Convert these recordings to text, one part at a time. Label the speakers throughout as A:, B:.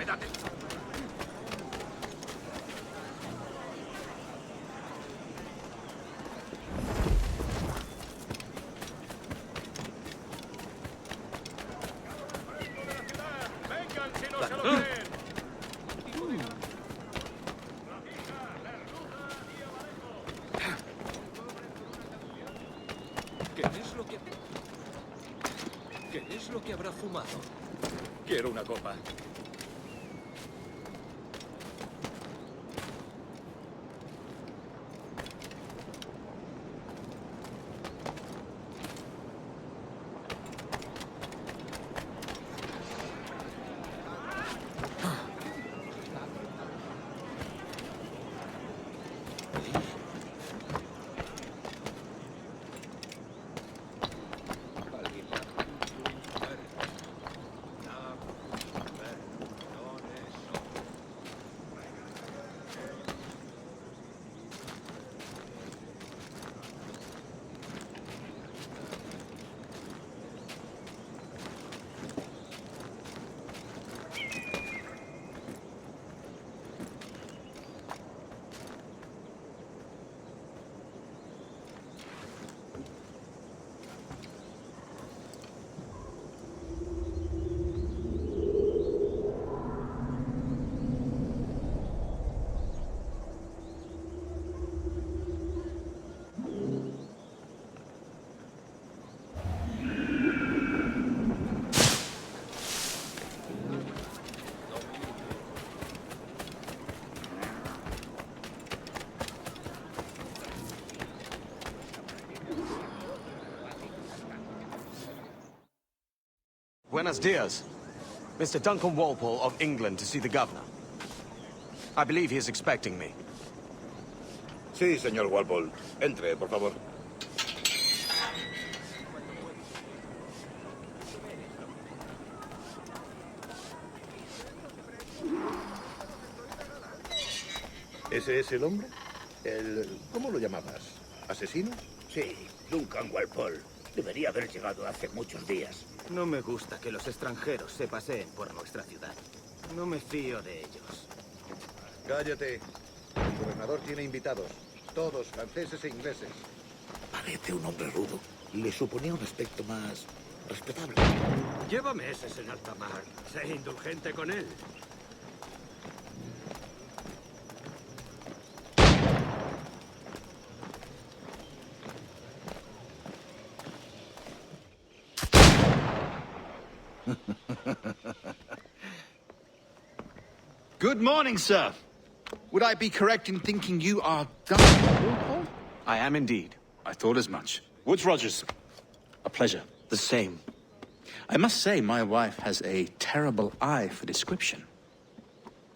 A: novedades.
B: Vengan si no se lo creen.
A: ¿Qué es lo que habrá fumado? Quiero una copa.
C: Buenos dias. Mr. Duncan Walpole of England to see the governor. I believe he is expecting me.
D: Sí, señor Walpole. Entre, por favor. ¿Ese es el hombre? ¿Cómo lo llamabas? ¿Asesino?
E: Sí, Duncan Walpole. Debería haber llegado hace muchos días.
F: No me gusta que los extranjeros se paseen por nuestra ciudad. No me fío de ellos.
D: Cállate. El gobernador tiene invitados. Todos franceses e ingleses.
E: Parece un hombre rudo. Le suponía un aspecto más respetable.
B: Lleva meses en alta mar. Sé indulgente con él.
G: Good morning, sir. Would I be correct in thinking you are Duncan Walpole?
C: I am indeed.
G: I thought as much. Woods Rogers. A pleasure.
C: The same.
G: I must say, my wife has a terrible eye for description.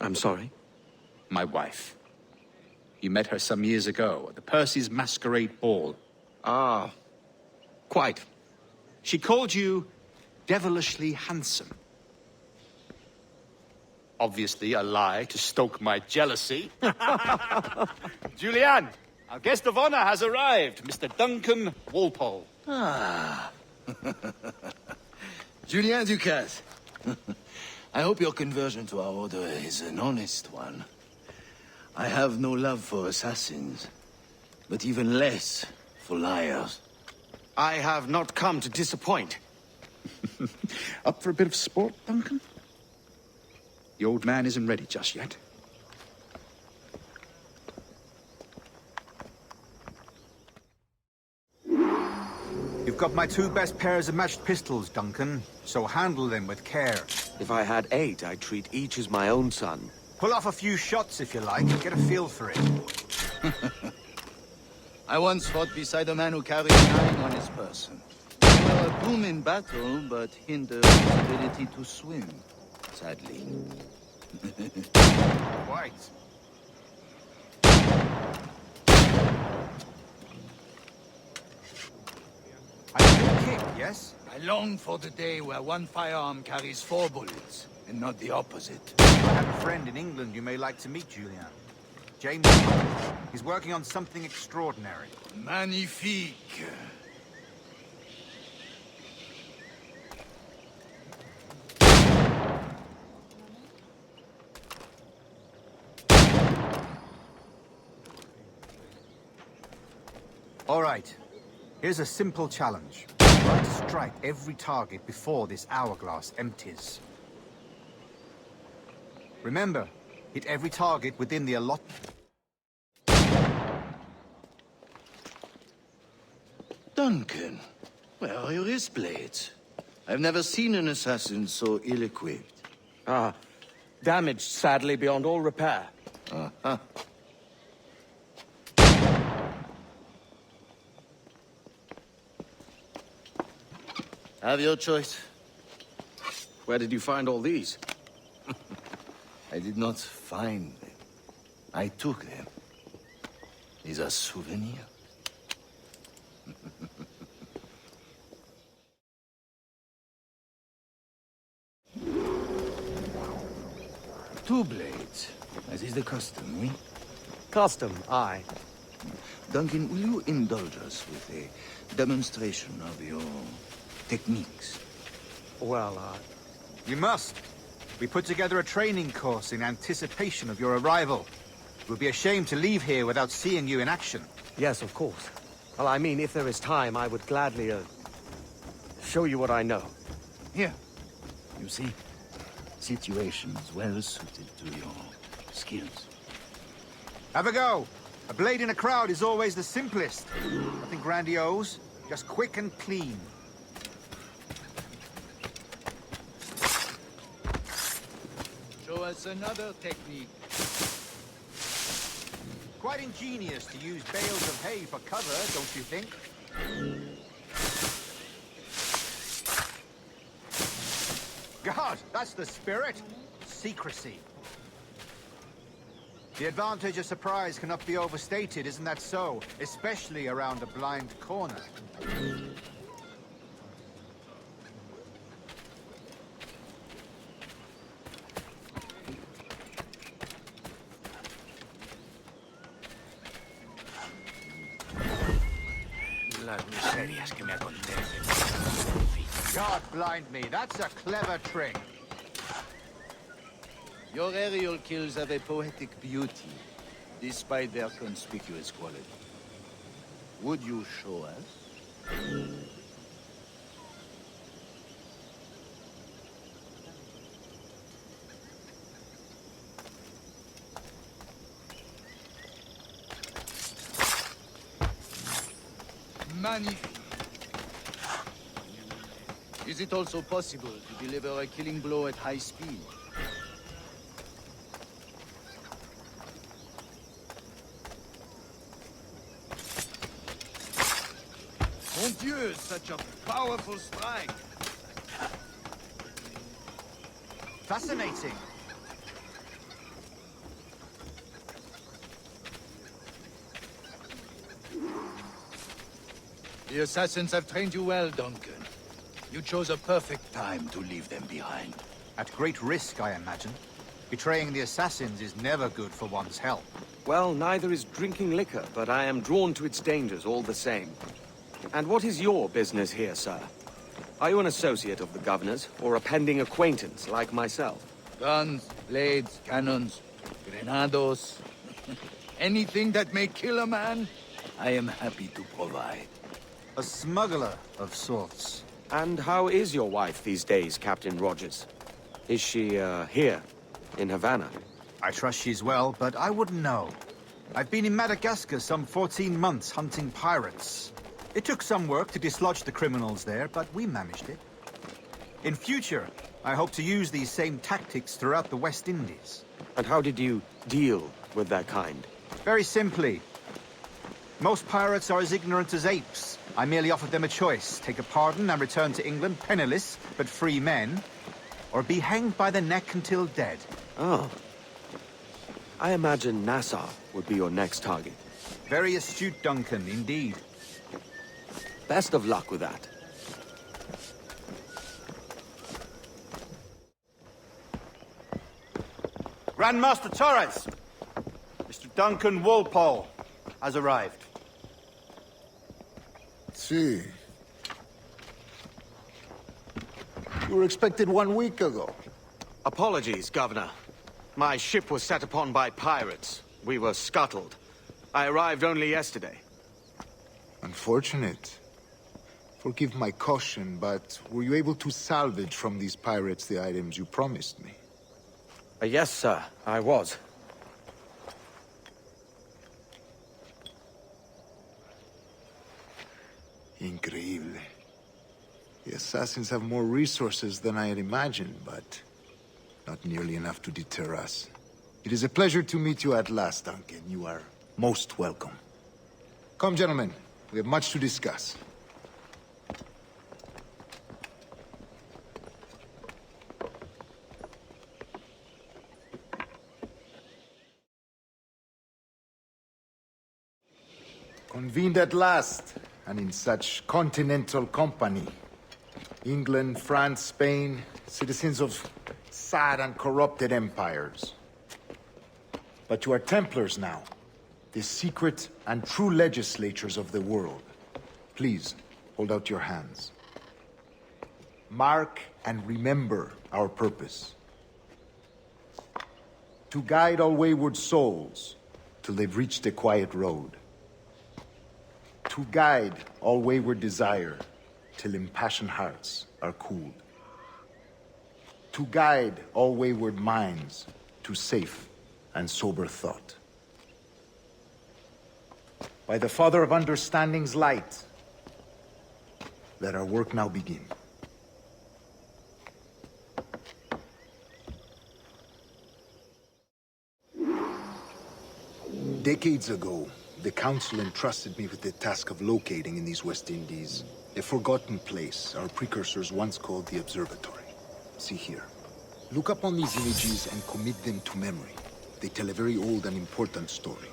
C: I'm sorry?
G: My wife. You met her some years ago at the Percy's Masquerade Ball.
C: Ah, quite.
G: She called you devilishly handsome. Obviously a lie to stoke my jealousy. Julianne, our guest of honor has arrived, Mr. Duncan Walpole.
H: Ah. Julien Ducasse. I hope your conversion to our order is an honest one. I have no love for assassins, but even less for liars.
C: I have not come to disappoint.
G: Up for a bit of sport, Duncan? The old man isn't ready just yet.
I: You've got my 2 best pairs of matched pistols, Duncan, so handle them with care.
C: If I had 8, I'd treat each as my own son.
I: Pull off a few shots if you like, get a feel for it.
H: I once fought beside a man who carried 9 on his person. They were a boom in battle, but hindered his ability to swim, sadly.
I: Quite. I can kick, yes?
H: I long for the day where one firearm carries 4 bullets, and not the opposite.
I: I have a friend in England you may like to meet, Julian. James. He's working on something extraordinary.
H: Magnifique.
I: All right. Here's a simple challenge. Try to strike every target before this hourglass empties. Remember, hit every target within the allotment.
H: Duncan, where are your wrist blades? I've never seen an assassin so ill-equipped.
C: Ah, damaged sadly beyond all repair.
H: Uh-huh. Have your choice.
C: Where did you find all these?
H: I did not find them. I took them. These are souvenirs. Two blades, as is the custom, oui?
C: Custom, aye.
H: Duncan, will you indulge us with a demonstration of your techniques?
C: Well,
I: You must. We put together a training course in anticipation of your arrival. It would be a shame to leave here without seeing you in action.
C: yes, of course. Well, I mean, if there is time, I would gladly, show you what I know.
H: Here. You see, situations well suited to your skills.
I: Have a go. A blade in a crowd is always the simplest. Nothing grandiose, just quick and clean.
H: Show us another technique.
I: Quite ingenious to use bales of hay for cover, don't you think? God, that's the spirit. Secrecy. The advantage of surprise cannot be overstated, isn't that so? Especially around a blind corner.
F: Las miserias que me acontecen.
I: God blind me, that's a clever trick.
H: Your aerial kills have a poetic beauty, despite their conspicuous quality. Would you show us? Magnifique. Is it also possible to deliver a killing blow at high speed? Mon Dieu, such a powerful strike!
I: Fascinating.
H: The assassins have trained you well, Duncan. You chose a perfect time to leave them behind.
I: At great risk, I imagine. Betraying the assassins is never good for one's health.
C: Well, neither is drinking liquor, but I am drawn to its dangers all the same. And what is your business here, sir? Are you an associate of the governor's, or a pending acquaintance like myself?
H: Guns, blades, cannons, grenados. Anything that may kill a man, I am happy to provide.
I: A smuggler of sorts.
C: And how is your wife these days, Captain Rogers? Is she, here, in Havana?
I: I trust she's well, but I wouldn't know. I've been in Madagascar some 14 months hunting pirates. It took some work to dislodge the criminals there, but we managed it. In future, I hope to use these same tactics throughout the West Indies.
C: And how did you deal with that kind?
I: Very simply. Most pirates are as ignorant as apes. I merely offered them a choice. Take a pardon and return to England penniless, but free men. Or be hanged by the neck until dead.
C: Oh. I imagine Nassau would be your next target.
I: Very astute, Duncan, indeed.
C: Best of luck with that.
J: Grandmaster Torres! Mr. Duncan Walpole has arrived.
K: See. You were expected 1 week ago.
C: Apologies, Governor. My ship was set upon by pirates. We were scuttled. I arrived only yesterday.
K: Unfortunate. Forgive my caution, but were you able to salvage from these pirates the items you promised me?
C: Yes, sir, I was.
K: Increíble. The assassins have more resources than I had imagined, but not nearly enough to deter us. It is a pleasure to meet you at last, Duncan. You are most welcome. Come, gentlemen. We have much to discuss. Convened at last, and in such continental company. England, France, Spain, citizens of sad and corrupted empires. But you are Templars now, the secret and true legislatures of the world. Please, hold out your hands. Mark and remember our purpose. To guide all wayward souls till they've reached the quiet road. To guide all wayward desire till impassioned hearts are cooled. To guide all wayward minds to safe and sober thought. By the Father of Understanding's light, let our work now begin. Decades ago, the Council entrusted me with the task of locating in these West Indies a forgotten place our precursors once called the Observatory. See here. Look upon these images and commit them to memory. They tell a very old and important story.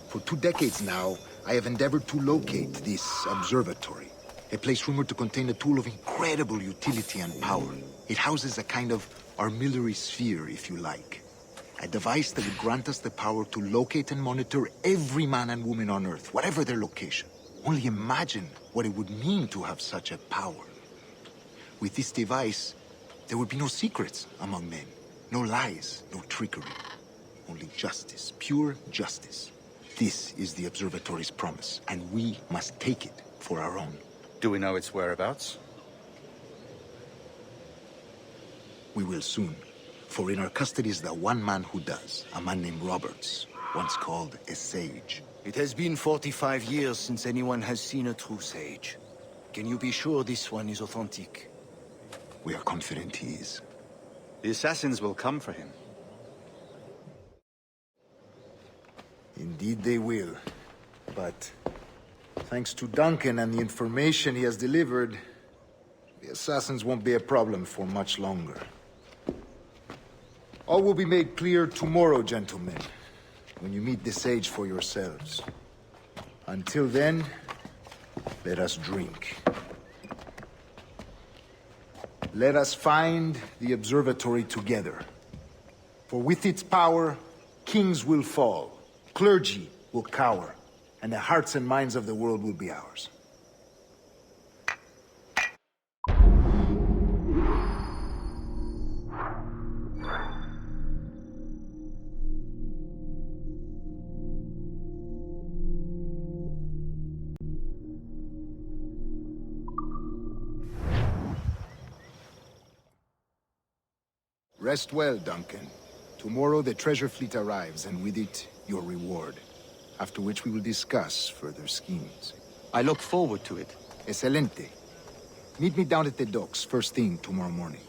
K: For 2 decades now, I have endeavored to locate this observatory, a place rumored to contain a tool of incredible utility and power. It houses a kind of armillary sphere, if you like. A device that would grant us the power to locate and monitor every man and woman on Earth, whatever their location. Only imagine what it would mean to have such a power. With this device, there would be no secrets among men, no lies, no trickery. Only justice, pure justice. This is the Observatory's promise, and we must take it for our own.
J: Do we know its whereabouts?
K: We will soon. For in our custody is the one man who does, a man named Roberts, once called a sage.
H: It has been 45 years since anyone has seen a true sage. Can you be sure this one is authentic?
K: We are confident he is.
J: The assassins will come for him.
K: Indeed they will. But thanks to Duncan and the information he has delivered, the assassins won't be a problem for much longer. All will be made clear tomorrow, gentlemen, when you meet the sage for yourselves. Until then, let us drink. Let us find the observatory together. For with its power, kings will fall, clergy will cower, and the hearts and minds of the world will be ours. Rest well, Duncan. Tomorrow the treasure fleet arrives, and with it, your reward. After which we will discuss further schemes.
C: I look forward to it.
K: Excelente. Meet me down at the docks first thing tomorrow morning.